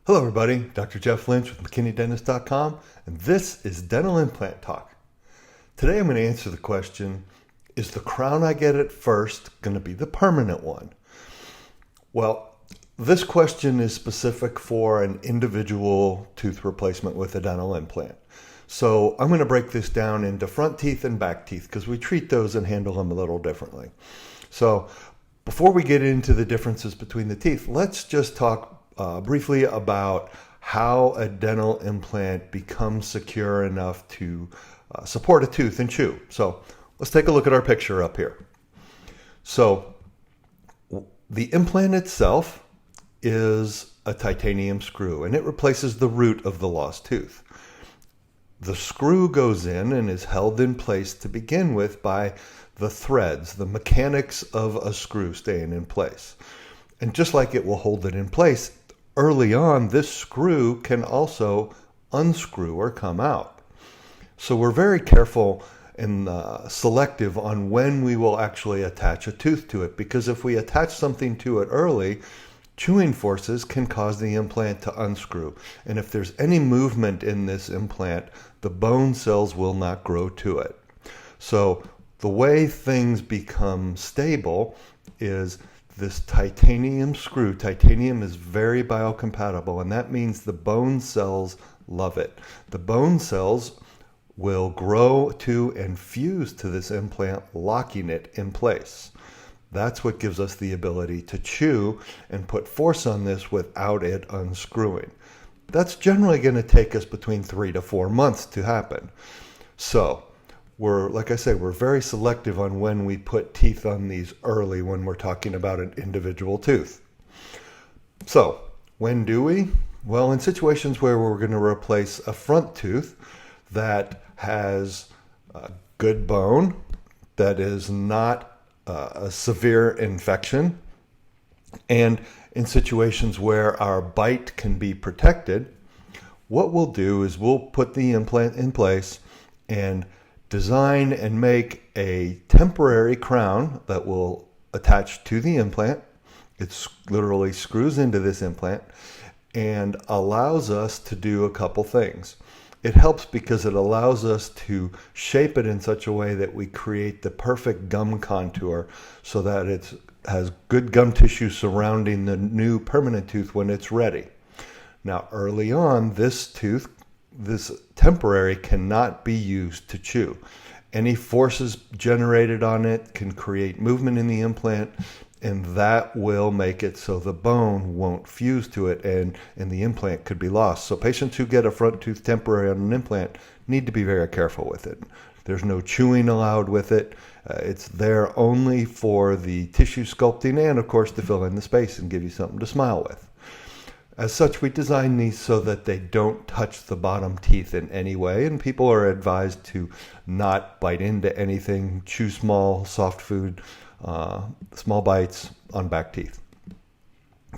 Hello everybody, Dr. Jeff Lynch with McKinney and this is Dental Implant Talk. Today I'm going to answer the question, is the crown I get at first going to be the permanent one? Well, this question is specific for an individual tooth replacement with a dental implant. So I'm going to break this down into front teeth and back teeth because we treat those and handle them a little differently. So before we get into the differences between the teeth, let's just talk briefly about how a dental implant becomes secure enough to support a tooth and chew. So let's take a look at our picture up here. So the implant itself is a titanium screw and it replaces the root of the lost tooth. The screw goes in and is held in place to begin with by the threads, the mechanics of a screw staying in place. And just like it will hold it in place, early on, this screw can also unscrew or come out. So we're very careful and selective on when we will actually attach a tooth to it, because if we attach something to it early, chewing forces can cause the implant to unscrew. And if there's any movement in this implant, the bone cells will not grow to it. So the way things become stable is this titanium screw. Titanium is very biocompatible, and that means the bone cells love it. The bone cells will grow to and fuse to this implant, locking it in place. That's what gives us the ability to chew and put force on this without it unscrewing. That's generally going to take us between 3 to 4 months to happen. So like I say, we're very selective on when we put teeth on these early when we're talking about an individual tooth. So when do we? Well, in situations where we're going to replace a front tooth that has a good bone, that is not a severe infection, and in situations where our bite can be protected, what we'll do is we'll put the implant in place and design and make a temporary crown that will attach to the implant. It literally screws into this implant and allows us to do a couple things. It helps because it allows us to shape it in such a way that we create the perfect gum contour so that it has good gum tissue surrounding the new permanent tooth when it's ready. Now, early on, this temporary cannot be used to chew. Any forces generated on it can create movement in the implant, and that will make it so the bone won't fuse to it and the implant could be lost. So patients who get a front tooth temporary on an implant need to be very careful with it. There's no chewing allowed with it. It's there only for the tissue sculpting and, of course, to fill in the space and give you something to smile with. As such, we design these so that they don't touch the bottom teeth in any way, and people are advised to not bite into anything, chew small, soft food, small bites on back teeth.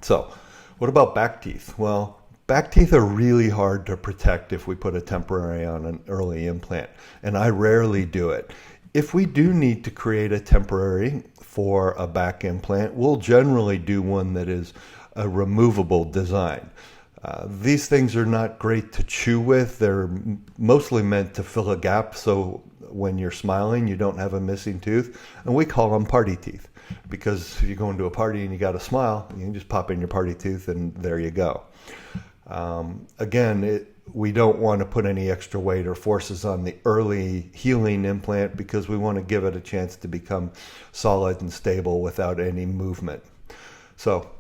So, what about back teeth? Well, back teeth are really hard to protect if we put a temporary on an early implant, and I rarely do it. If we do need to create a temporary for a back implant, we'll generally do one that is a removable design. These things are not great to chew with. They're mostly meant to fill a gap so when you're smiling you don't have a missing tooth, and we call them party teeth because if you go into a party and you got a smile, you can just pop in your party tooth and there you go. We don't want to put any extra weight or forces on the early healing implant because we want to give it a chance to become solid and stable without any movement. So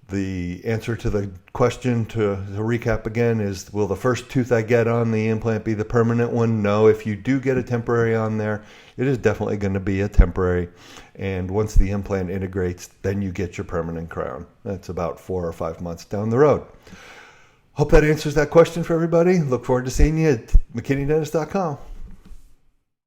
the answer to the question, to recap again, is will the first tooth I get on the implant be the permanent one? No. If you do get a temporary on there, it is definitely going to be a temporary. And once the implant integrates, then you get your permanent crown. That's about 4 or 5 months down the road. Hope that answers that question for everybody. Look forward to seeing you at McKinney